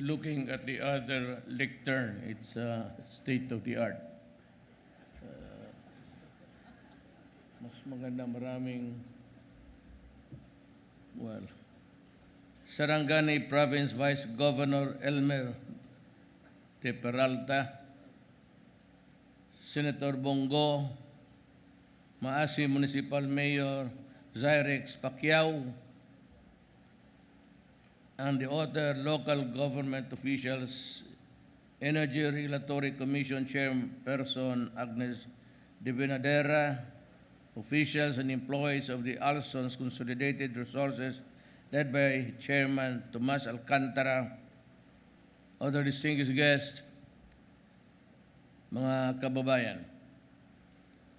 looking at the other lectern. It's state of the art. Mas maganda maraming, well, Sarangani Province Vice Governor Elmer de Peralta, Senator Bongo, Maasim Municipal Mayor Zyrex Pacquiao, and the other local government officials, Energy Regulatory Commission Chairperson Agnes de Benadera, officials and employees of the Alsons Consolidated Resources led by Chairman Tomas Alcantara, other distinguished guests, mga kababayan.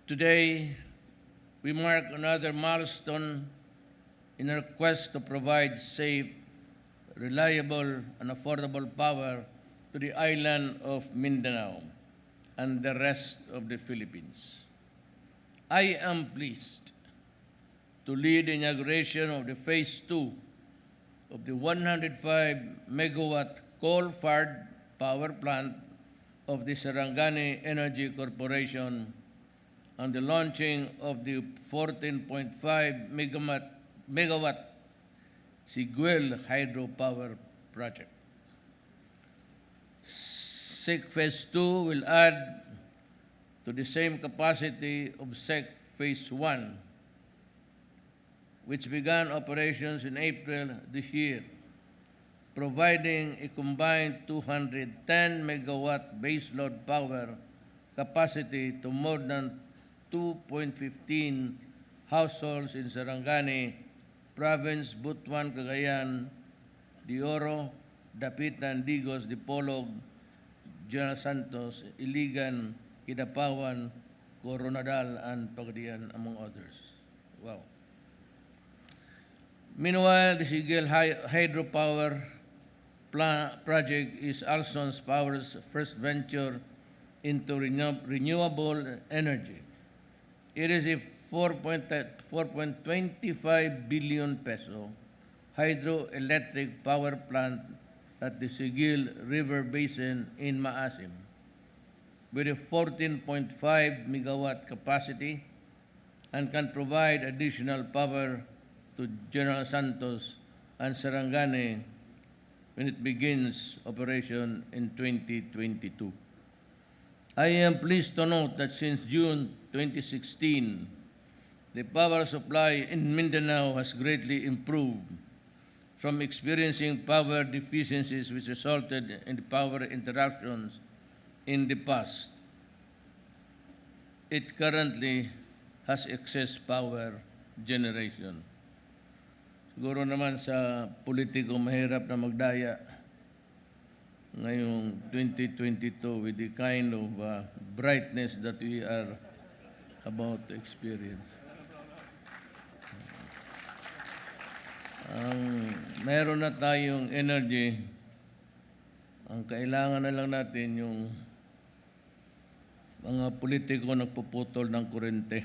Today, we mark another milestone in our quest to provide safe, reliable, and affordable power to the island of Mindanao and the rest of the Philippines. I am pleased to lead the inauguration of the Phase 2 of the 105-megawatt coal-fired power plant of the Sarangani Energy Corporation and the launching of the 14.5 megawatt Siguil Hydro Power Project. SEC Phase 2 will add to the same capacity of SEC Phase 1, which began operations in April this year, providing a combined 210 megawatt baseload power capacity to more than 2.15 households in Sarangani Province, Butuan, Cagayan de Oro, Dapitan, Digos, Dipolog, Santos, Iligan, Kidapawan, Koronadal, and Pagadian, among others. Wow. Meanwhile, the Siguil Hydropower project is Alsons Power's first venture into renewable energy. It is a 4.25 billion peso hydroelectric power plant at the Siguil River Basin in Maasim, with a 14.5 megawatt capacity and can provide additional power to General Santos and Sarangani when it begins operation in 2022. I am pleased to note that since June 2016, the power supply in Mindanao has greatly improved from experiencing power deficiencies which resulted in the power interruptions in the past. It currently has excess power generation. Siguro naman sa politiko mahirap na magdaya ngayong 2022 with the kind of brightness that we are about to experience. Meron na tayong energy. Ang kailangan na lang natin yung mga politiko nagpuputol ng kuryente.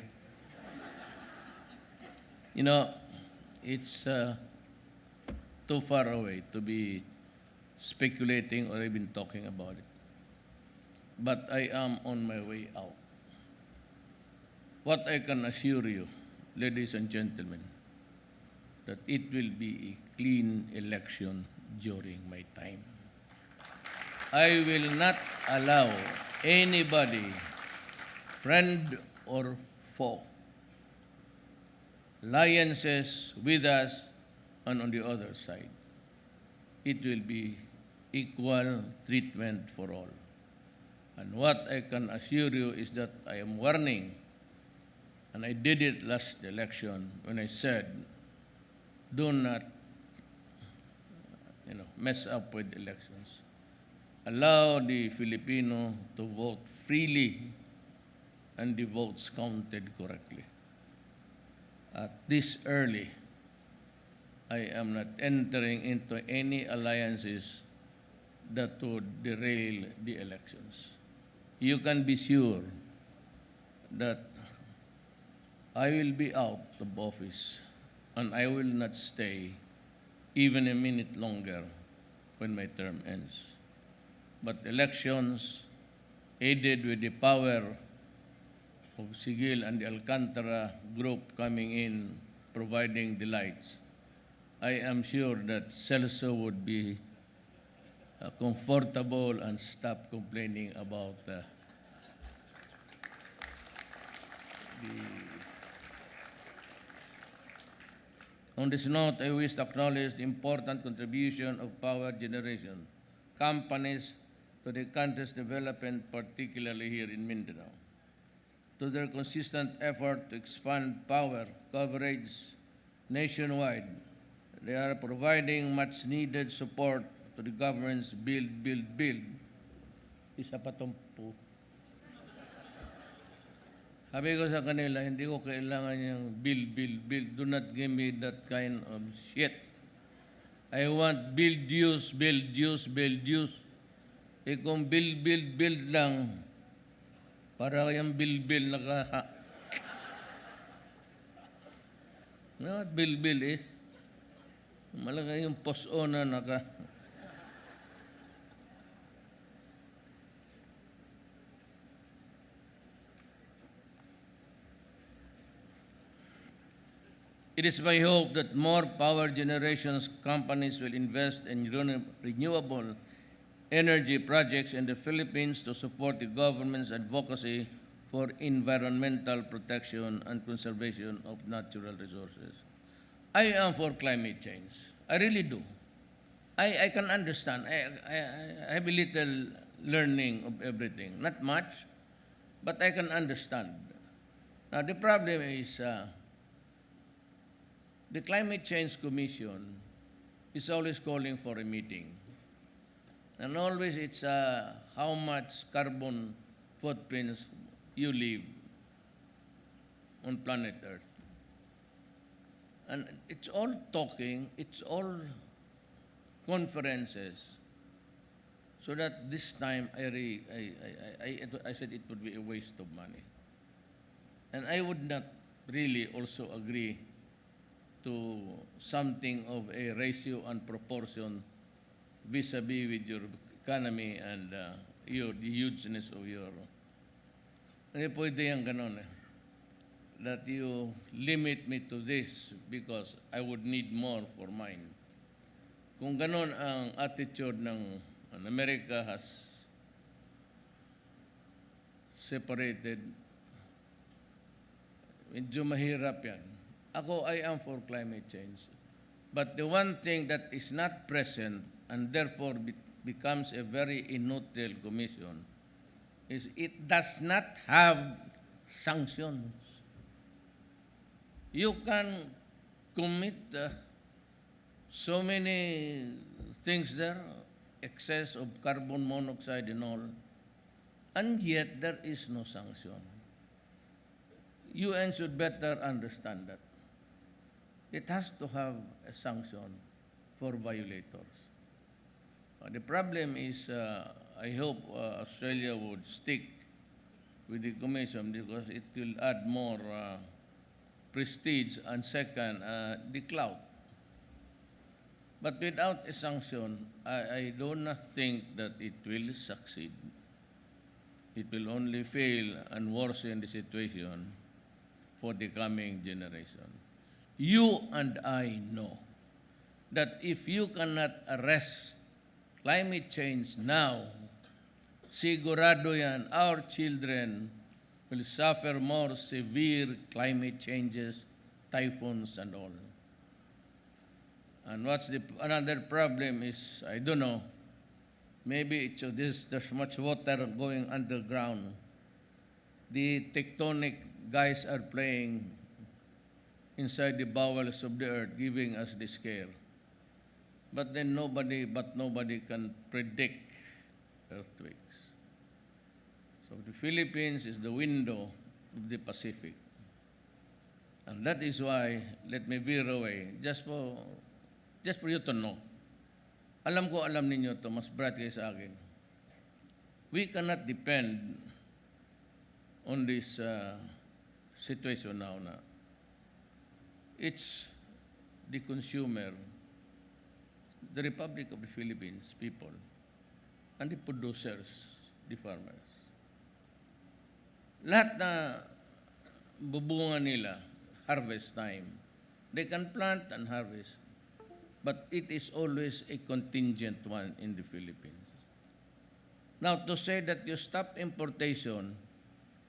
You know, it's too far away to be speculating or even talking about it. But I am on my way out. What I can assure you, ladies and gentlemen, that it will be a clean election during my time. I will not allow anybody, friend or foe, alliances with us and on the other side. It will be equal treatment for all. And what I can assure you is that I am warning, and I did it last election when I said, do not mess up with elections. Allow the Filipino to vote freely and the votes counted correctly. At this early, I am not entering into any alliances that would derail the elections. You can be sure that I will be out of office and I will not stay even a minute longer when my term ends. But elections, aided with the power of Siguil and the Alcantara group coming in, providing the lights, I am sure that Celso would be comfortable and stop complaining about the On this note, I wish to acknowledge the important contribution of power generation companies to the country's development, particularly here in Mindanao. To their consistent effort to expand power coverage nationwide, they are providing much needed support to the government's build, build, build. Isa pa tong po. Sabi ko sa kanila, hindi ko kailangan yung build, build, build. Do not give me that kind of shit. I want build, use, build, use, build, use. Eh kung build, build, build lang, para yung build, build naka... You know what build, build is? Malaga yung post-ona naka... It is my hope that more power generation companies will invest in renewable energy projects in the Philippines to support the government's advocacy for environmental protection and conservation of natural resources. I am for climate change. I really do. I can understand. I have a little learning of everything. Not much, but I can understand. Now, the problem is the Climate Change Commission is always calling for a meeting. And always it's how much carbon footprints you leave on planet Earth. And it's all talking, it's all conferences. So that this time I said it would be a waste of money. And I would not really also agree to something of a ratio and proportion vis-a-vis with your economy and the hugeness of your... Hindi pwede yung ganon eh. That you limit me to this because I would need more for mine. Kung ganon ang attitude ng America has separated, medyo mahirap yan. Ako, I am for climate change. But the one thing that is not present and therefore becomes a very inutile commission is it does not have sanctions. You can commit so many things there, excess of carbon monoxide and all, and yet there is no sanction. UN should better understand that. It has to have a sanction for violators. The problem is, I hope Australia would stick with the commission because it will add more prestige and second, the clout. But without a sanction, I do not think that it will succeed. It will only fail and worsen the situation for the coming generation. You and I know that if you cannot arrest climate change now, sigurado yan, our children will suffer more severe climate changes, typhoons and all. And what's another problem is, I don't know, maybe there's much water going underground. The tectonic guys are playing inside the bowels of the earth, giving us the scare. But then nobody can predict earthquakes. So the Philippines is the window of the Pacific. And that is why, let me veer away, just for you to know. Alam ninyo to, mas bright kayo sa akin. We cannot depend on this situation now it's the consumer the Republic of the Philippines people and the producers, the farmers. Lahat na bubungan nila, harvest time. They can plant and harvest. But it is always a contingent one in the Philippines. Now, to say that you stop importation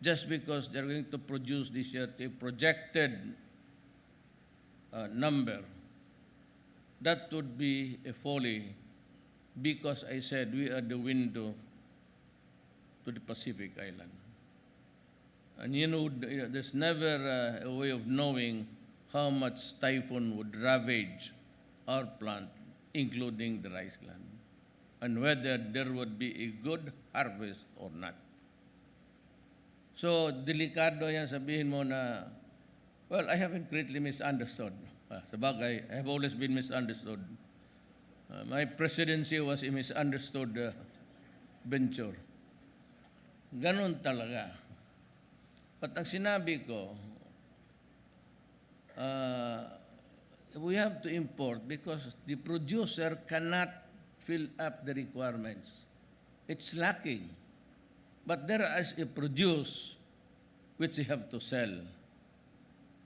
just because they're going to produce this year a projected number, that would be a folly, because I said we are the window to the Pacific Island. And there's never a way of knowing how much typhoon would ravage our plant, including the rice gland, and whether there would be a good harvest or not. So, delikado yan sabihin mo na, well, I haven't greatly misunderstood. Sabagay, I have always been misunderstood. My presidency was a misunderstood venture. Ganon talaga. But ang sinabi ko, we have to import because the producer cannot fill up the requirements. It's lacking. But there is a produce which you have to sell.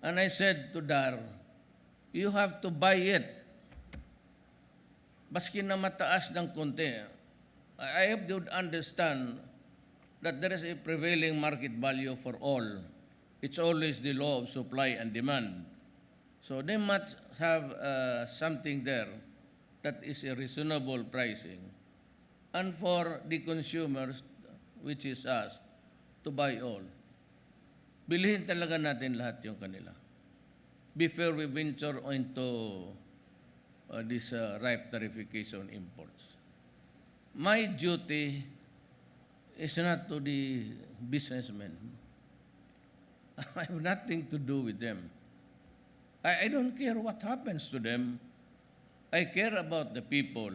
And I said to Dar, you have to buy it. Baski na mataas ng konti. I hope you would understand that there is a prevailing market value for all. It's always the law of supply and demand. So they must have something there that is a reasonable pricing. And for the consumers, which is us, to buy all. Bilhin talaga natin lahat yung kanila before we venture into this ripe tariffication imports. My duty is not to the businessmen. I have nothing to do with them. I don't care what happens to them. I care about the people.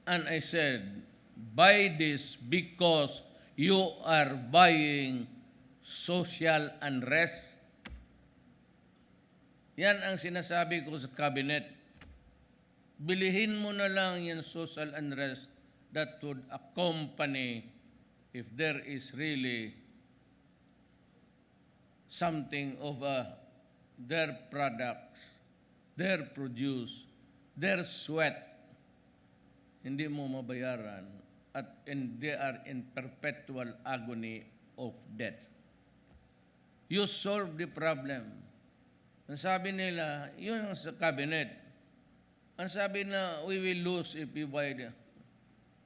And I said, buy this because you are buying social unrest. Yan ang sinasabi ko sa cabinet. Bilihin mo na lang yung social unrest that would accompany if there is really something of their products, their produce, their sweat, hindi mo mabayaran and they are in perpetual agony of death. You solve the problem. Ang sabi nila, yun sa cabinet. Ang sabi na, we will lose if we buy them.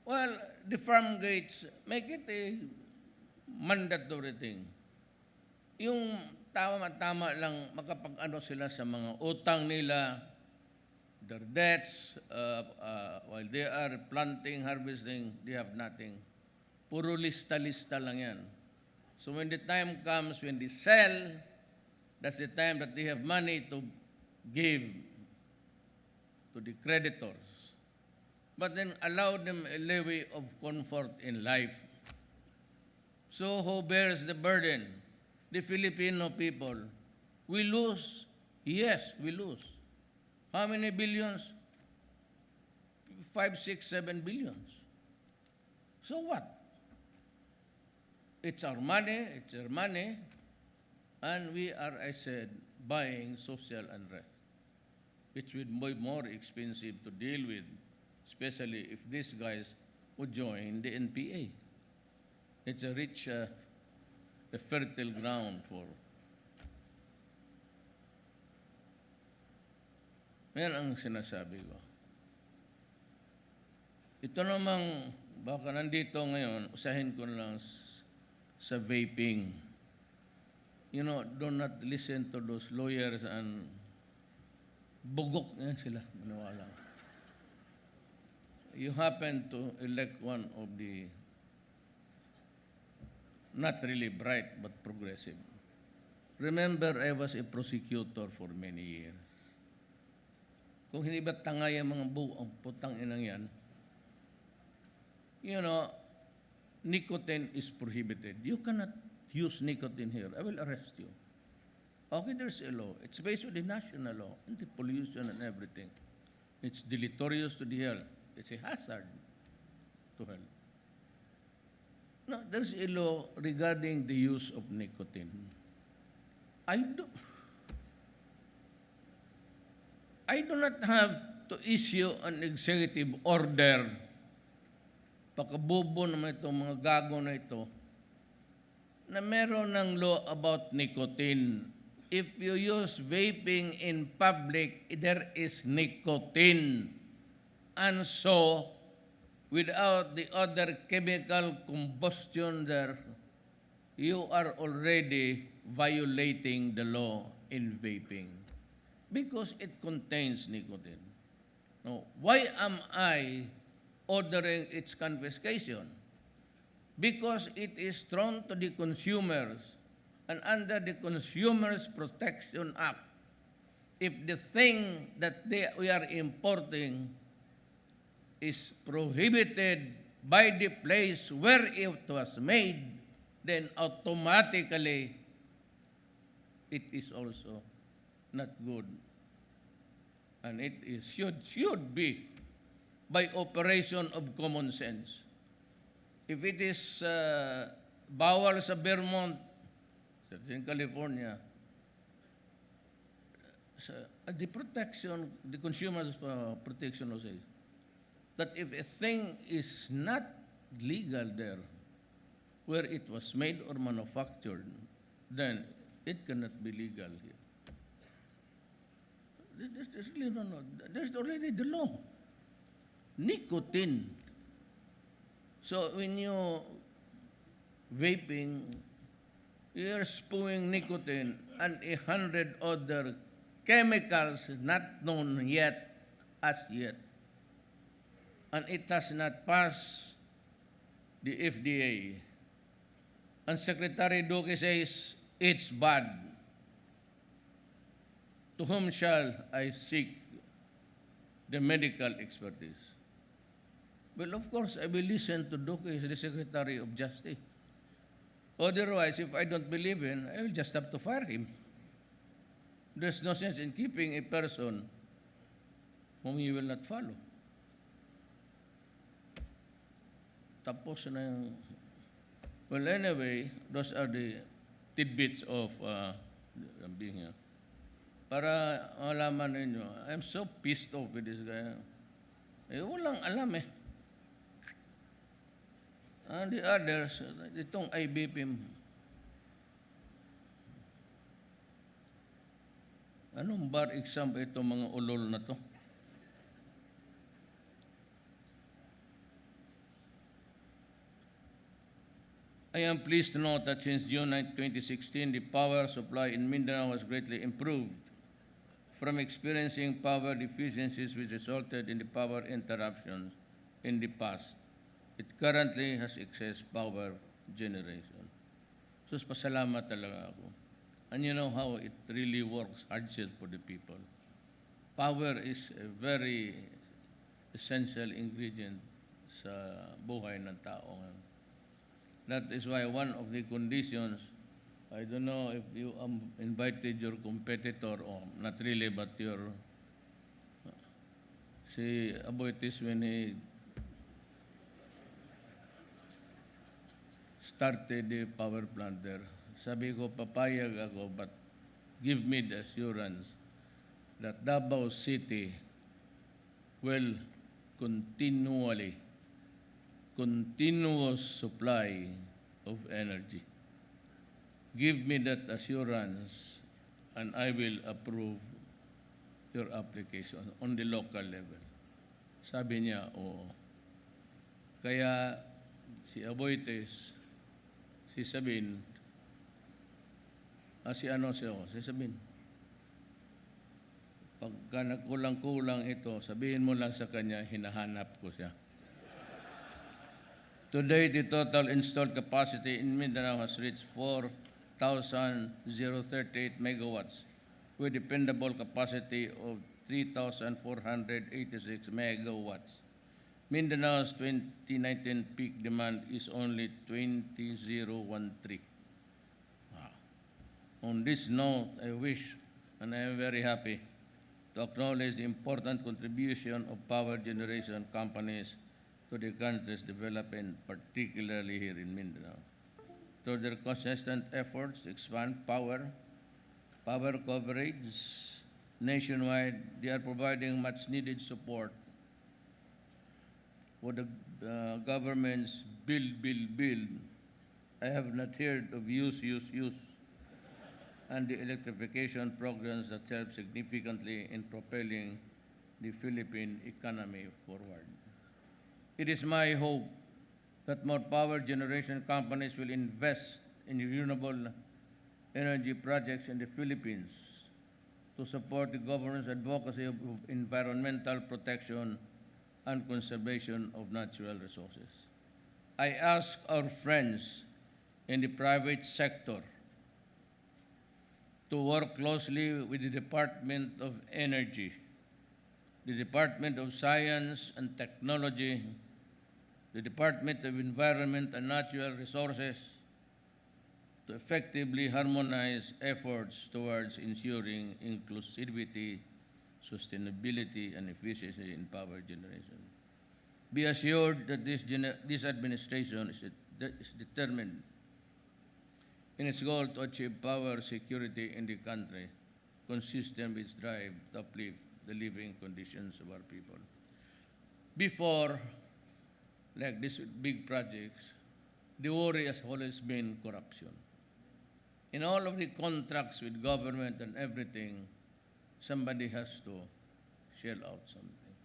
Well, the farm gates, make it a mandatory thing. Yung tama-tama lang makapag-ano sila sa mga utang nila, their debts, while they are planting, harvesting, they have nothing. Puro lista-lista lang yan. So when the time comes, when they sell, that's the time that they have money to give to the creditors. But then allow them a levy of comfort in life. So who bears the burden? The Filipino people. We lose. Yes, we lose. How many billions? 5, 6, 7 billions. So what? It's our money, and we are, I said, buying social unrest, which would be more expensive to deal with, especially if these guys would join the NPA. It's a rich, a fertile ground for. Yan ang sinasabi ko. Ito namang, baka nandito ngayon, usahin ko lang sa vaping. You know, do not listen to those lawyers and bugok yan sila, maniwala. You happen to elect one of the not really bright but progressive. Remember, I was a prosecutor for many years. Kung hindi ba tangay ang mga ang putang inang yan, you know, nicotine is prohibited. You cannot use nicotine here. I will arrest you. Okay, there's a law. It's based on the national law, anti-pollution and everything. It's deleterious to the health. It's a hazard to health. Now, there's a law regarding the use of nicotine. I do, I do not have to issue an executive order. Pakabobo naman itong mga gago na ito na meron ng law about nicotine. If you use vaping in public, there is nicotine. And so, without the other chemical combustion there, you are already violating the law in vaping because it contains nicotine. Now, why am I ordering its confiscation? Because it is thrown to the consumers, and under the Consumers Protection Act, if the thing that we are importing is prohibited by the place where it was made, then automatically it is also not good. And it is, should be by operation of common sense. If it is bawal sa Vermont, in California, the Consumers Protection Law says that if a thing is not legal there, where it was made or manufactured, then it cannot be legal here. There's really no. There's already the law. Nicotine. So when you vaping, you're spewing nicotine and 100 other chemicals not known yet as yet. And it has not passed the FDA. And Secretary Duque says it's bad. To whom shall I seek the medical expertise? Well, of course, I will listen to Duque, the Secretary of Justice. Otherwise, if I don't believe him, I will just have to fire him. There's no sense in keeping a person whom he will not follow. Tapos na yung... Well, anyway, those are the tidbits of being here. Para malaman ninyo, I'm so pissed off with this guy. Walang alam eh. And the others, itong IBP, anong bar exam itong mga ulol na to? I am pleased to note that since June 9, 2016, the power supply in Mindanao has greatly improved from experiencing power deficiencies which resulted in the power interruptions in the past. It currently has excess power generation. So, pasalamat talaga ako. And you know how it really works hardship for the people. Power is a very essential ingredient sa buhay ng tao. That is why one of the conditions, I don't know if you invited your competitor or not really, but your si Aboitis when he started the power plant there. Sabi ko, papayag ako, but give me the assurance that Davao City will continuous supply of energy. Give me that assurance and I will approve your application on the local level. Sabi niya, oo. Kaya si Aboites, si Sabin, si Sabin, pagka nagkulang-kulang ito, sabihin mo lang sa kanya, hinahanap ko siya. Today, the total installed capacity in Mindanao has reached 4,038 megawatts with dependable capacity of 3,486 megawatts. Mindanao's 2019 peak demand is only 20,013. On this note, I wish, and I am very happy, to acknowledge the important contribution of power generation companies to the country's development, particularly here in Mindanao. Through their consistent efforts to expand power coverage nationwide, they are providing much needed support for the government's build. I have not heard of use, and the electrification programs that help significantly in propelling the Philippine economy forward. It is my hope that more power generation companies will invest in renewable energy projects in the Philippines to support the government's advocacy of environmental protection and conservation of natural resources. I ask our friends in the private sector to work closely with the Department of Energy, the Department of Science and Technology, the Department of Environment and Natural Resources to effectively harmonize efforts towards ensuring inclusivity, sustainability, and efficiency in power generation. Be assured that this administration is determined in its goal to achieve power security in the country, consistent with its drive to uplift the living conditions of our people. Before, like these big projects, the worry has always been corruption. In all of the contracts with government and everything, somebody has to shell out something.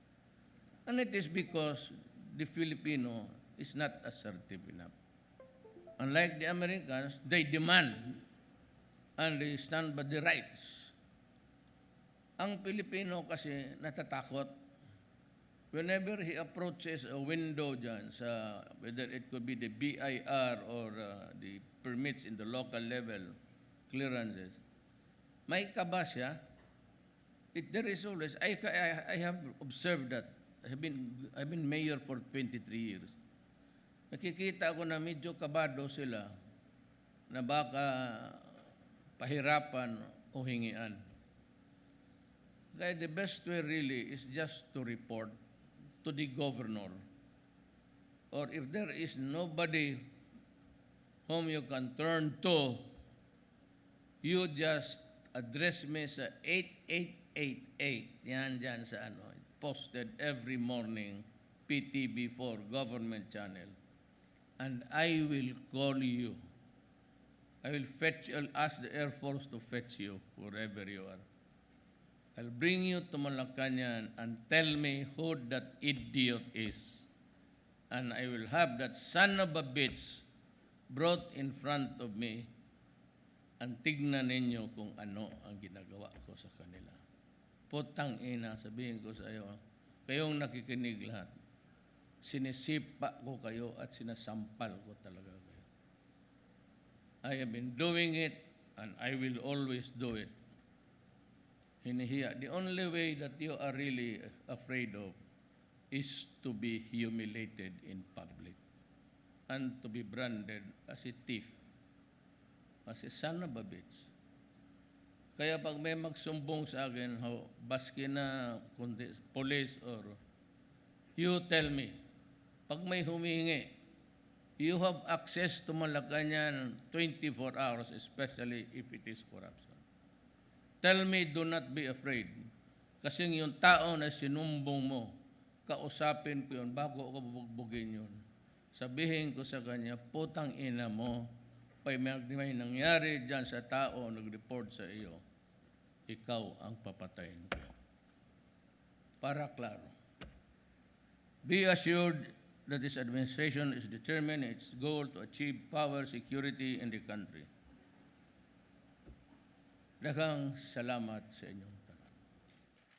And it is because the Filipino is not assertive enough. Unlike the Americans, they demand and they stand by the rights. Ang Pilipino kasi natatakot. Whenever he approaches a window dyan, whether it could be the BIR or the permits in the local level, clearances, may kaba siya. There is always, I have observed that. I've been mayor for 23 years. Nakikita ko na medyo kabado sila na baka pahirapan o hingian. Kaya the best way really is just to report to the governor, or if there is nobody whom you can turn to, you just address me sa 8888, yan dyan sa posted every morning, PTB4 government channel, and I will call you. I will I'll ask the Air Force to fetch you wherever you are. I'll bring you to Malacanang and tell me who that idiot is. And I will have that son of a bitch brought in front of me and tignan ninyo kung ano ang ginagawa ko sa kanila. Putang ina, sabihin ko sa iyo, kayong nakikinig lahat, sinisipa ko kayo at sinasampal ko talaga kayo. I have been doing it and I will always do it. Hinihiya. The only way that you are really afraid of is to be humiliated in public and to be branded as a thief, as a son of a bitch. Kaya pag may magsumbong sa akin, baski na police or you tell me, pag may humingi, you have access to Malacanang 24 hours, especially if it is corruption. Tell me, do not be afraid. Kasi yung tao na sinumbong mo, kausapin ko yun bago ako bubugbugin yun. Sabihin ko sa kanya, putang ina mo, may nangyari dyan sa tao nag-report sa iyo, ikaw ang papatayin ko. Para klaro. Be assured that this administration is determined in its goal to achieve power security in the country. Daghang salamat sa inyo.